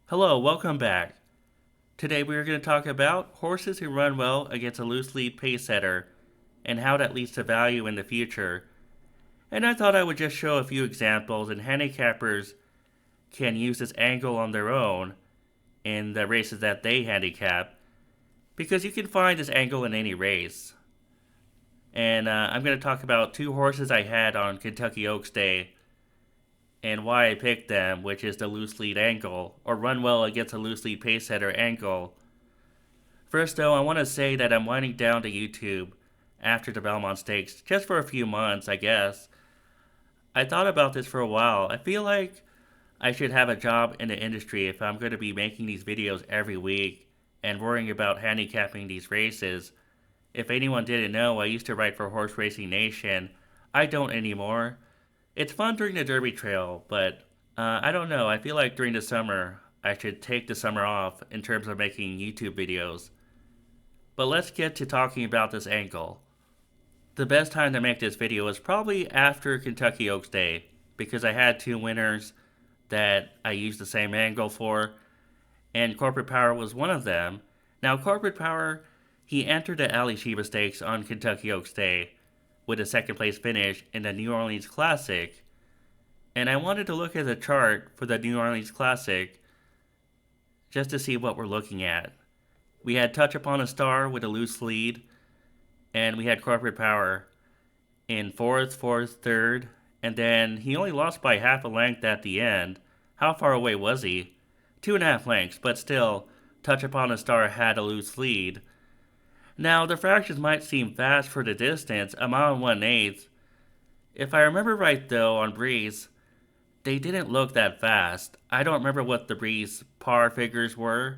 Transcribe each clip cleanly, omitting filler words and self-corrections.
Hello, welcome back. Today we are going to talk about horses who run well against a loose lead Pacesetter and how that leads to value in the future. And I thought I would just show a few examples and handicappers can use this angle on their own in the races that they handicap because you can find this angle in any race. And I'm going to talk about two horses I had on Kentucky Oaks Day and why I picked them, which is the loose lead angle, or run well against a loose lead Pacesetter angle. First, though, I want to say that I'm winding down to YouTube after the Belmont Stakes, just for a few months, I guess. I thought about this for a while. I feel like I should have a job in the industry if I'm going to be making these videos every week and worrying about handicapping these races. If anyone didn't know, I used to write for Horse Racing Nation. I don't anymore. It's fun during the Derby Trail, but I don't know. I feel like during the summer, I should take the summer off in terms of making YouTube videos. But let's get to talking about this angle. The best time to make this video is probably after Kentucky Oaks Day, because I had two winners that I used the same angle for, and Corporate Power was one of them. Now, Corporate Power, he entered the Ali Sheba Stakes on Kentucky Oaks Day with a second place finish in the New Orleans Classic, and I wanted to look at the chart for the New Orleans Classic just to see what we're looking at. We had Touch Upon a Star with a loose lead, and we had Corporate Power in fourth, third, and then he only lost by half a length at the end. How far away was he? 2.5 lengths, but still, Touch Upon a Star had a loose lead. Now, the fractions might seem fast for the distance, a mile and 1/8. If I remember right, though, on Breeze, they didn't look that fast. I don't remember what the Breeze par figures were,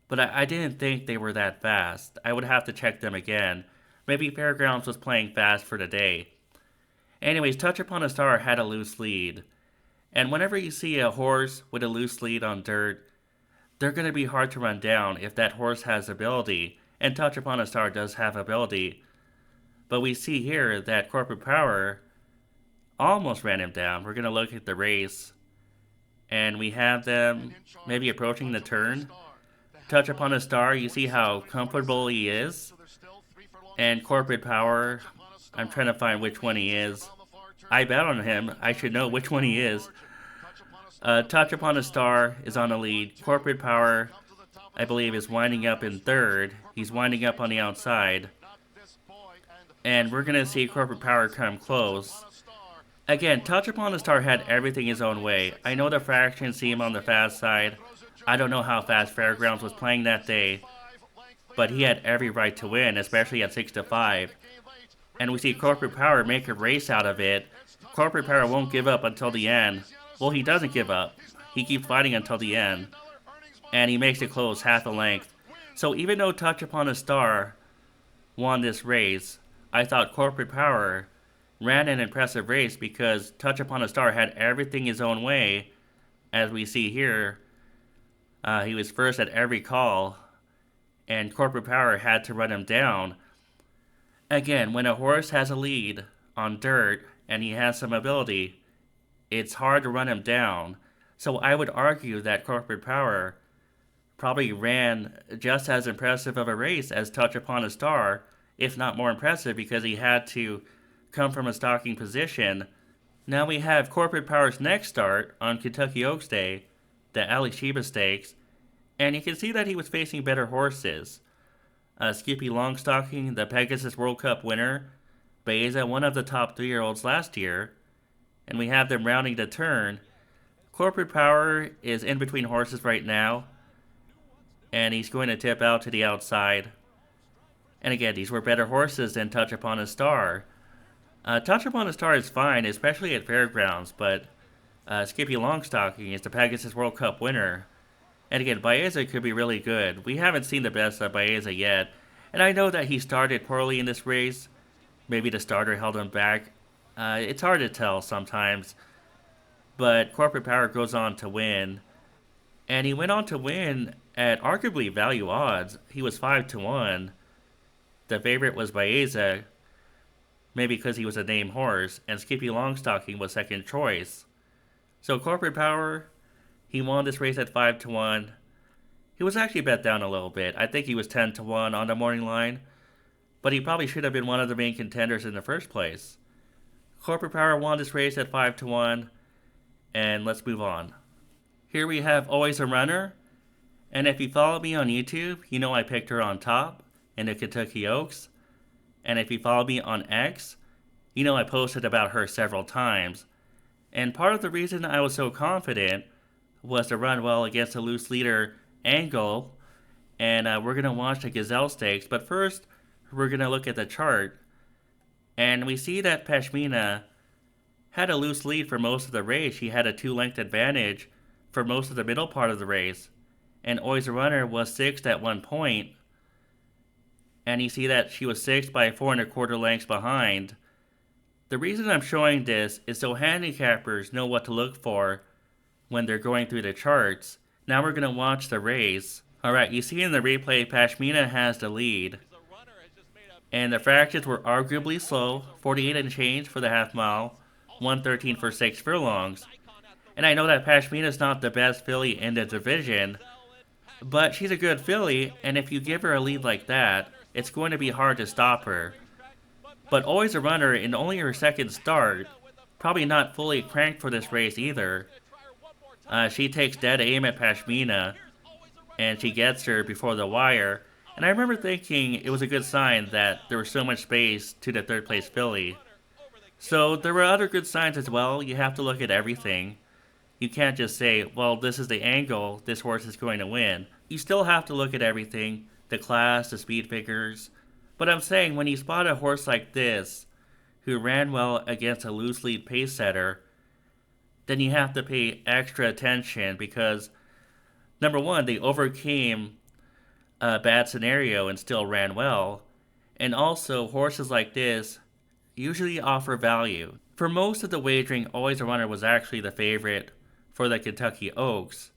but I didn't think they were that fast. I would have to check them again. Maybe Fairgrounds was playing fast for the day. Anyways, Touch Upon a Star had a loose lead. And whenever you see a horse with a loose lead on dirt, they're going to be hard to run down if that horse has ability. And Touch Upon a Star does have ability. But we see here that Corporate Power almost ran him down. We're going to look at the race. And we have them maybe approaching the turn. Touch Upon a Star, you see how comfortable he is. And Corporate Power, I'm trying to find which one he is. I bet on him. I should know which one he is. Touch Upon a Star is on the lead. Corporate Power, I believe, is winding up in third. He's winding up on the outside. And we're going to see Corporate Power come close. Again, Touch Upon a Star had everything his own way. I know the fractions see him on the fast side. I don't know how fast Fairgrounds was playing that day, but he had every right to win, especially at 6-5. And we see Corporate Power make a race out of it. Corporate Power won't give up until the end. Well, he doesn't give up. He keeps fighting until the end. And he makes it close half a length. So even though Touch Upon a Star won this race, I thought Corporate Power ran an impressive race because Touch Upon a Star had everything his own way. As we see here, he was first at every call, and Corporate Power had to run him down. Again, when a horse has a lead on dirt and he has some ability, it's hard to run him down. So I would argue that Corporate Power probably ran just as impressive of a race as Touch Upon a Star, if not more impressive, because he had to come from a stalking position. Now we have Corporate Power's next start on Kentucky Oaks Day, the Ali Sheba Stakes, and you can see that he was facing better horses. Skippy Longstocking, the Pegasus World Cup winner, Baeza, one of the top 3-year-olds last year, and we have them rounding the turn. Corporate Power is in between horses right now, and he's going to tip out to the outside. And again, these were better horses than Touch Upon a Star. Touch Upon a Star is fine, especially at Fairgrounds, but Skippy Longstocking is the Pegasus World Cup winner. And again, Baeza could be really good. We haven't seen the best of Baeza yet, and I know that he started poorly in this race. Maybe the starter held him back. It's hard to tell sometimes, but Corporate Power goes on to win. And he went on to win at arguably value odds. He was 5-1. The favorite was Baeza, maybe because he was a named horse, and Skippy Longstocking was second choice. So Corporate Power, He won this race at 5-1. He was actually bet down a little bit. I think he was 10-1 on the morning line, but he probably should have been one of the main contenders in the first place. Corporate Power won this race at 5-1, and let's move on. Here we have Always a Runner, and if you follow me on YouTube, you know I picked her on top in the Kentucky Oaks, and if you follow me on X, you know I posted about her several times, and part of the reason I was so confident was to run well against the loose leader Angle, and we're going to watch the Gazelle Stakes, but first we're going to look at the chart, and we see that Pashmina had a loose lead for most of the race. She had a 2-length advantage for most of the middle part of the race, and Always a Runner was 6th at one point, and you see that she was 6th by 4¼ lengths behind. The reason I'm showing this is so handicappers know what to look for when they're going through the charts. Now we're going to watch the race. Alright, you see in the replay, Pashmina has the lead. And the fractions were arguably slow, 48 and change for the half mile, 113 for 6 furlongs. And I know that Pashmina is not the best filly in the division, but she's a good filly, and if you give her a lead like that, it's going to be hard to stop her. But Always a Runner, in only her second start, probably not fully cranked for this race either. She takes dead aim at Pashmina, and she gets her before the wire. And I remember thinking it was a good sign that there was so much space to the third place filly. So there were other good signs as well. You have to look at everything. You can't just say, well, this is the angle, this horse is going to win. You still have to look at everything, the class, the speed figures. But I'm saying when you spot a horse like this, who ran well against a loose lead Pacesetter, then you have to pay extra attention because, number one, they overcame a bad scenario and still ran well. And also, horses like this usually offer value. For most of the wagering, Always a Runner was actually the favorite for the Kentucky Oaks.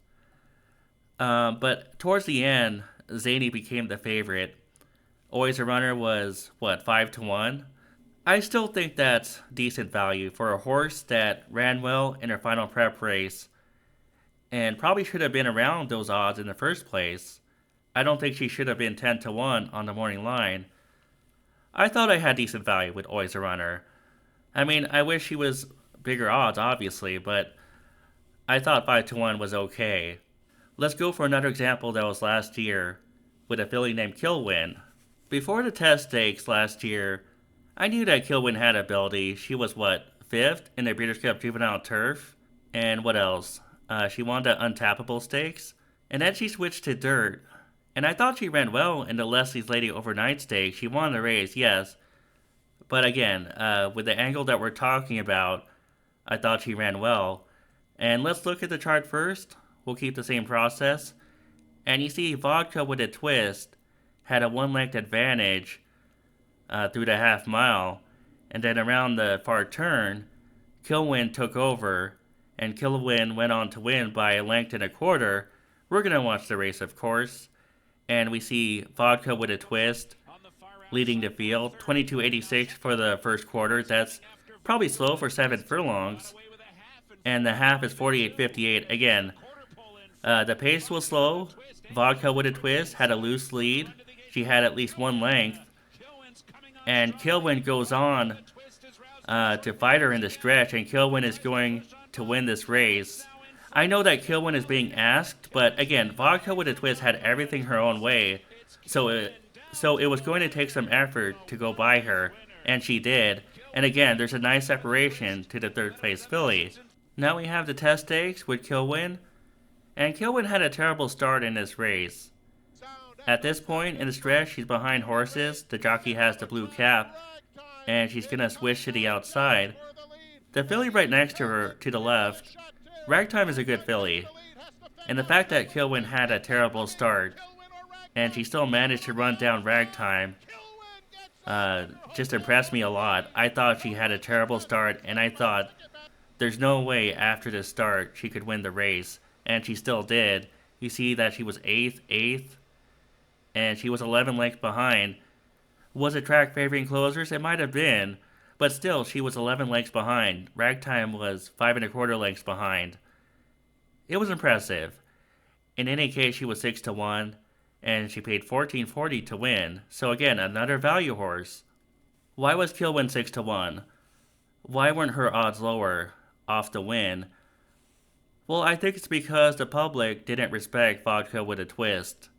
But towards the end, Zany became the favorite. Always a Runner was, 5-1? I still think that's decent value for a horse that ran well in her final prep race and probably should have been around those odds in the first place. I don't think she should have been 10-1 on the morning line. I thought I had decent value with Always a Runner. I mean, I wish she was bigger odds, obviously, but I thought 5-1 was okay. Let's go for another example that was last year with a filly named Kilwin. Before the test stakes last year, I knew that Kilwin had ability. She was, 5th in the Breeders' Cup Juvenile Turf? And what else? She won the Untappable Stakes. And then she switched to Dirt. And I thought she ran well in the Leslie's Lady Overnight Stakes. She won the race, yes. But again, with the angle that we're talking about, I thought she ran well. And let's look at the chart first. We'll keep the same process. And you see Vodka with a Twist had a 1-length advantage through the half mile. And then around the far turn, Kilwin took over. And Kilwin went on to win by 1.25 lengths. We're going to watch the race, of course. And we see Vodka with a Twist leading the field. 22.86 for the first quarter. That's probably slow for 7 furlongs. And the half is 48.58. Again, the pace was slow. Vodka with a Twist had a loose lead. She had at least 1 length. And Kilwin goes on to fight her in the stretch. And Kilwin is going to win this race. I know that Kilwin is being asked, but again, Vodka with a Twist had everything her own way, so it was going to take some effort to go by her, and she did. And again, there's a nice separation to the third place filly. Now we have the test stakes with Kilwin, and Kilwin had a terrible start in this race. At this point in the stretch, she's behind horses. The jockey has the blue cap, and she's going to switch to the outside. The filly right next to her, to the left, Ragtime is a good filly, and the fact that Kilwin had a terrible start, and she still managed to run down Ragtime, just impressed me a lot. I thought she had a terrible start, and I thought there's no way after the start she could win the race, and she still did. You see that she was 8th, and she was 11 lengths behind. Was it track favoring closers? It might have been. But still, she was 11 lengths behind. Ragtime was 5.25 lengths behind. It was impressive. In any case, she was 6 to 1, and she paid 14.40 to win. So again, another value horse. Why was Kilwin 6 to 1? Why weren't her odds lower off the win? Well, I think it's because the public didn't respect Vodka with a Twist.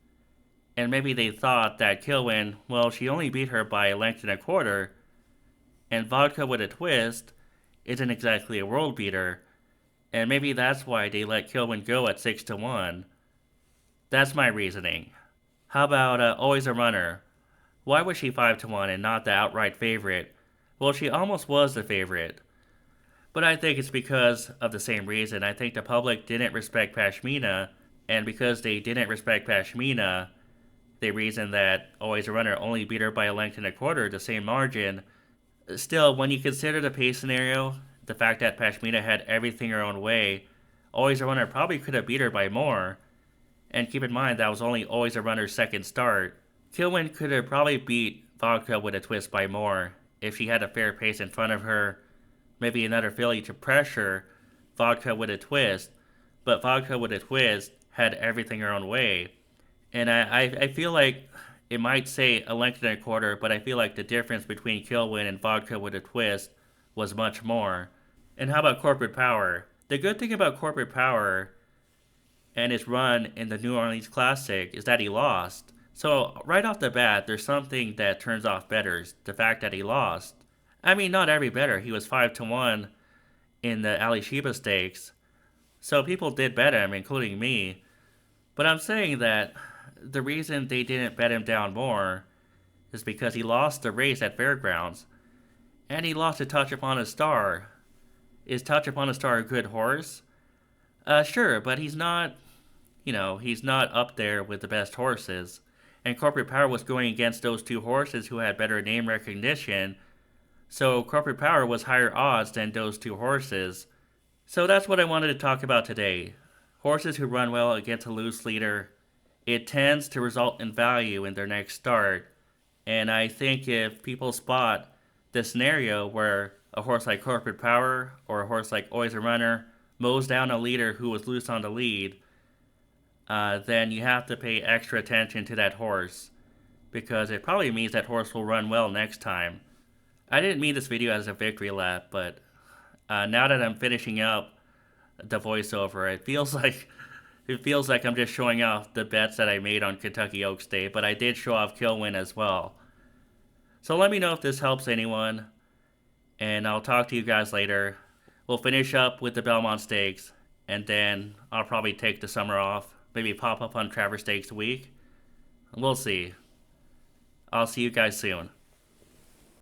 And maybe they thought that Kilwin, well, she only beat her by a length and a quarter, and Vodka with a Twist isn't exactly a world beater, and maybe that's why they let Kilwin go at 6 to 1. That's my reasoning. How about Always a Runner? Why was she 5 to 1 and not the outright favorite? Well, she almost was the favorite. But I think it's because of the same reason. I think the public didn't respect Pashmina, and because they didn't respect Pashmina, they reasoned that Always a Runner only beat her by a length and a quarter, the same margin. Still, when you consider the pace scenario, the fact that Pashmina had everything her own way, Always a Runner probably could have beat her by more. And keep in mind that was only Always a Runner's second start. Kilwin could have probably beat Vodka with a Twist by more if she had a fair pace in front of her, maybe another filly to pressure Vodka with a Twist, but Vodka with a Twist had everything her own way. And I feel like it might say a length and a quarter, but I feel like the difference between Kilwin and Vodka with a Twist was much more. And how about Corporate Power? The good thing about Corporate Power and his run in the New Orleans Classic is that he lost. So right off the bat, there's something that turns off bettors, the fact that he lost. I mean, not every bettor. He was 5 to 1 in the Ali Sheba Stakes, so people did bet him, including me. But I'm saying that the reason they didn't bet him down more is because he lost the race at Fairgrounds, and he lost to Touch Upon a Star. Is Touch Upon a Star a good horse? Sure, but he's not, he's not up there with the best horses. And Corporate Power was going against those two horses who had better name recognition, so Corporate Power was higher odds than those two horses. So that's what I wanted to talk about today. Horses who run well against a loose leader, it tends to result in value in their next start. And I think if people spot the scenario where a horse like Corporate Power or a horse like Always a Runner mows down a leader who was loose on the lead, then you have to pay extra attention to that horse, because it probably means that horse will run well next time. I didn't mean this video as a victory lap, but now that I'm finishing up the voiceover, it feels like I'm just showing off the bets that I made on Kentucky Oaks Day, but I did show off Kilwin as well. So let me know if this helps anyone, and I'll talk to you guys later. We'll finish up with the Belmont Stakes, and then I'll probably take the summer off, maybe pop up on Travers Stakes week. We'll see. I'll see you guys soon.